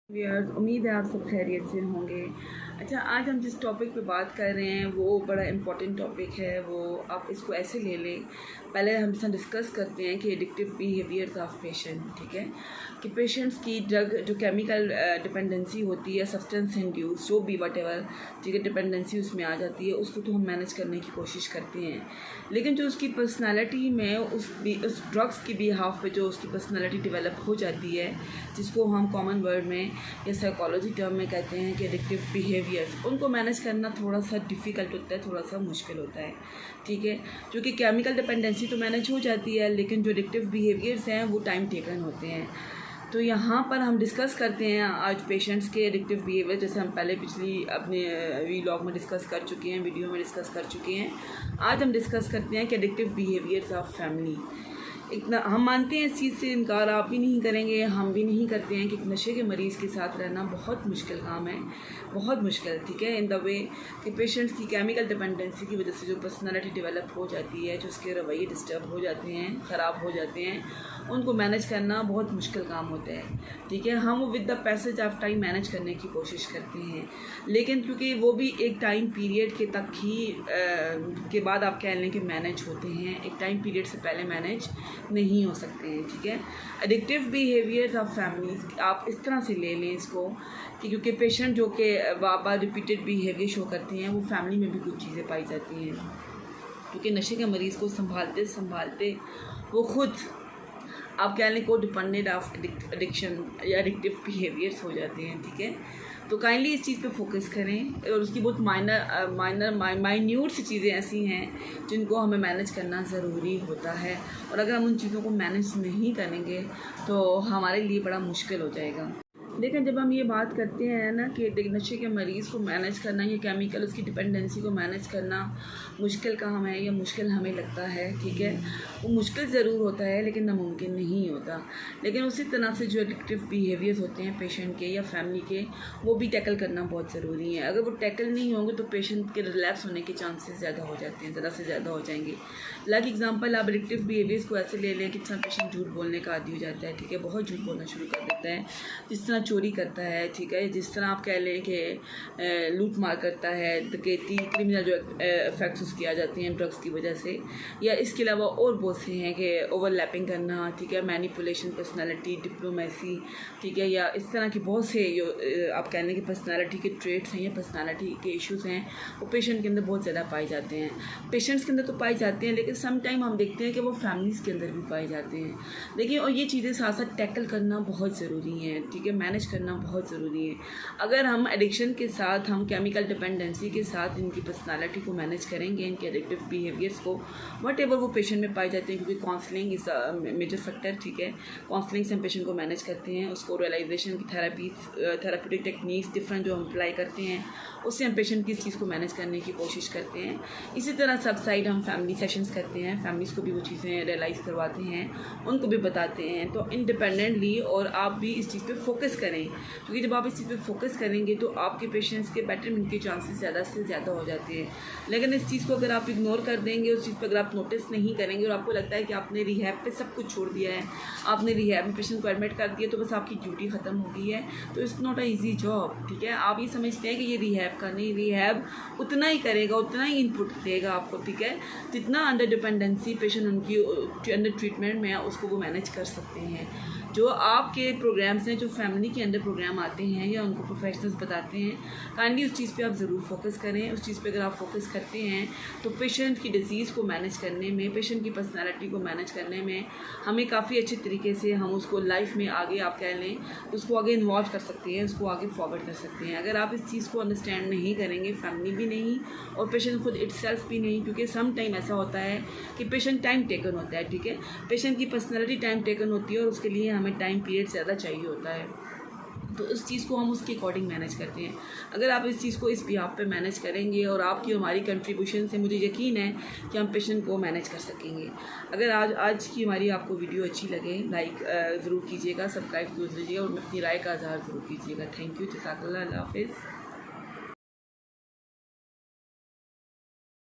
Viewers, उम्मीद है आप सब खैरियत से होंगे। अच्छा, आज हम जिस टॉपिक पे बात कर रहे हैं वो बड़ा इम्पॉर्टेंट टॉपिक है। वो आप इसको ऐसे ले लें, पहले हम इसमें डिस्कस करते हैं कि एडिक्टिव बिहेवियर्स ऑफ पेशेंट। ठीक है, कि पेशेंट्स की ड्रग जो केमिकल डिपेंडेंसी होती है, सब्सटेंस इंड्यूस जो भी वटेवर, ठीक है, डिपेंडेंसी उसमें आ जाती है, उसको तो हम मैनेज करने की कोशिश करते हैं। लेकिन जो उसकी पर्सनालिटी में उस ड्रग्स की बिहाफ पे जो उसकी पर्सनालिटी डेवलप हो जाती है, जिसको हम कॉमन वर्ड में या साइकोलॉजी टर्म में कहते हैं कि एडिक्टिव बिहेवियर्स, उनको मैनेज करना थोड़ा सा डिफ़िकल्ट होता है, थोड़ा सा मुश्किल होता है। ठीक है, क्योंकि केमिकल डिपेंडेंसी तो मैनेज हो जाती है, लेकिन जो एडिक्टिव बिहेवियर्स हैं वो टाइम टेकन होते हैं। तो यहाँ पर हम डिस्कस करते हैं आज पेशेंट्स के एडिक्टिव बिहेवियर, जैसे हम पहले पिछली अपने व्लॉग में डिस्कस कर चुके हैं, वीडियो में डिस्कस कर चुके हैं। आज हम डिस्कस करते हैं कि एडिक्टिव बिहेवियर्स ऑफ फैमिली। इतना हम मानते हैं, इस चीज़ से इनकार आप भी नहीं करेंगे, हम भी नहीं करते हैं कि नशे के मरीज़ के साथ रहना बहुत मुश्किल काम है, बहुत मुश्किल। ठीक है, इन द वे कि पेशेंट्स की केमिकल डिपेंडेंसी की वजह से जो पर्सनालिटी डेवलप हो जाती है, जो उसके रवैये डिस्टर्ब हो जाते हैं, ख़राब हो जाते हैं, उनको मैनेज करना बहुत मुश्किल काम होता है। ठीक है, हम with the passage of time manage करने की कोशिश करते हैं, लेकिन क्योंकि वो भी एक टाइम पीरियड के तक ही के बाद आप कह लें कि मैनेज होते हैं, एक टाइम पीरियड से पहले मैनेज नहीं हो सकते हैं। ठीक है, एडिक्टिव बिहेवियर्स ऑफ फैमिलीज आप इस तरह से ले लें इसको कि क्योंकि पेशेंट जो कि बार बार रिपीटेड बिहेवियर शो करते हैं, वो फैमिली में भी कुछ चीज़ें पाई जाती हैं, क्योंकि नशे के मरीज़ को संभालते संभालते वो खुद आप कह लें को डिपेंडेंट ऑफ एडिक्शन या एडिक्टिव बिहेवियर्स हो जाते हैं। ठीक है, तो काइंडली इस चीज़ पे फोकस करें, और उसकी बहुत माइन्यूट सी चीज़ें ऐसी हैं जिनको हमें मैनेज करना ज़रूरी होता है, और अगर हम उन चीज़ों को मैनेज नहीं करेंगे तो हमारे लिए बड़ा मुश्किल हो जाएगा। लेकिन जब हम ये बात करते हैं ना कि नशे के मरीज़ को मैनेज करना या केमिकल उसकी डिपेंडेंसी को मैनेज करना मुश्किल काम है या मुश्किल हमें लगता है, ठीक है, वो मुश्किल ज़रूर होता है लेकिन नामुमकिन नहीं होता। लेकिन उसी तरह से जो एडिक्टिव बिहेवियर्स होते हैं पेशेंट के या फैमिली के, वो भी टैकल करना बहुत ज़रूरी है। अगर वो टैकल नहीं होंगे तो पेशेंट के रिलैप्स होने के चांसेस ज़्यादा हो जाते हैं, ज़्यादा से ज़्यादा हो जाएंगे। लाइक एग्जांपल, आप एडिक्टिव बिहेवियर्स को ऐसे ले लें कि जिस तरह पेशेंट झूठ बोलने का आदी हो जाता है, ठीक है, बहुत झूठ बोलना शुरू कर देता है, जिस तरह चोरी करता है, ठीक है, जिस तरह आप कह लें कि लूट मार करता है, डकैती, क्रिमिनल जो इफेक्ट्स उसकी आ जाते हैं ड्रग्स की वजह से, या इसके अलावा और बहुत से हैं कि ओवरलैपिंग करना, ठीक है, मैनिपुलेशन, पर्सनालिटी, डिप्लोमेसी, ठीक है, या इस तरह की बहुत से जो आप कह लें कि पर्सनालिटी के ट्रेट्स हैं या पर्सनालिटी के इश्यूज़ हैं, वो पेशेंट के अंदर बहुत ज़्यादा पाए जाते हैं। पेशेंट्स के अंदर तो पाए जाते हैं, लेकिन सम टाइम हम देखते हैं कि वो फैमिलीज़ के अंदर भी पाए जाते हैं। देखिए, और ये चीज़ें साथ साथ टैकल करना बहुत ज़रूरी है, ठीक है, मैनेज करना बहुत ज़रूरी है। अगर हम एडिक्शन के साथ, हम केमिकल डिपेंडेंसी के साथ इनकी पर्सनालिटी को मैनेज करेंगे, इनके एडिक्टिव बिहेवियर्स को, वट एवर वो पेशेंट में पाए जाते हैं, क्योंकि counselling is a major factor. ठीक है, काउंसलिंग से हम पेशेंट को मैनेज करते हैं, उसको रियलाइजेशन की थेरेप्यूटिक टेक्निक्स डिफरेंट जो हम अप्लाई करते हैं, उससे हम पेशेंट की इस चीज़ को मैनेज करने की कोशिश करते हैं। इसी तरह सब साइड हम फैमिली सेशंस करते हैं, फैमिलीज़ को भी वो चीज़ें रियलाइज़ करवाते हैं, उनको भी बताते हैं। तो इंडिपेंडेंटली और आप भी इस चीज़ पे फोकस करें, क्योंकि जब आप इस चीज़ पे फोकस करेंगे तो आपके पेशेंट्स के बेटरमेंट के चांसेस ज़्यादा से ज़्यादा हो जाते हैं। लेकिन इस चीज़ को अगर आप इग्नोर कर देंगे, उस चीज़ पर अगर आप नोटिस नहीं करेंगे और आपको लगता है कि आपने रिहैब पे सब कुछ छोड़ दिया है, आपने रिहैब में पेशेंट को एडमिट कर दिया, तो बस आपकी ड्यूटी ख़त्म हो गई है, तो it's not a easy job. ठीक है, आप ये समझते हैं कि ये रिहैब का नहीं, रिहैब उतना ही करेगा, उतना ही इनपुट देगा आपको, ठीक है, जितना अंडर डिपेंडेंसी पेशेंट उनकी अंडर ट्रीटमेंट में है उसको वो मैनेज कर सकते हैं। जो आपके प्रोग्राम्स हैं, जो फैमिली के अंदर प्रोग्राम आते हैं या उनको प्रोफेशनल्स बताते हैं, काइंडली उस चीज़ पे आप ज़रूर फोकस करें। उस चीज़ पे अगर आप फोकस करते हैं तो पेशेंट की डिजीज़ को मैनेज करने में, पेशेंट की पर्सनालिटी को मैनेज करने में हमें काफ़ी अच्छे तरीके से हम उसको लाइफ में आगे आप कह लें उसको आगे इन्वॉल्व कर सकते हैं, उसको आगे फॉरवर्ड कर सकते हैं। अगर आप इस चीज़ को अंडरस्टैंड नहीं करेंगे, फैमिली भी नहीं और पेशेंट खुद इटसेल्फ भी नहीं, क्योंकि सम टाइम ऐसा होता है कि पेशेंट टाइम टेकन होता है, ठीक है, पेशेंट की पर्सनैलिटी टाइम टेकन होती है और उसके लिए हमें टाइम पीरियड ज़्यादा चाहिए होता है, तो इस चीज़ को हम उसके अकॉर्डिंग मैनेज करते हैं। अगर आप इस चीज़ को इस बिहाफ पे मैनेज करेंगे और आपकी हमारी कंट्रीब्यूशन से मुझे यकीन है कि हम पेशेंट को मैनेज कर सकेंगे। अगर आज की हमारी आपको वीडियो अच्छी लगे, लाइक ज़रूर कीजिएगा, सब्सक्राइब कीजिएगा और अपनी राय का इज़हार ज़रूर कीजिएगा। थैंक यू, जज़ाकल्लाह, अल्लाह हाफ़िज़।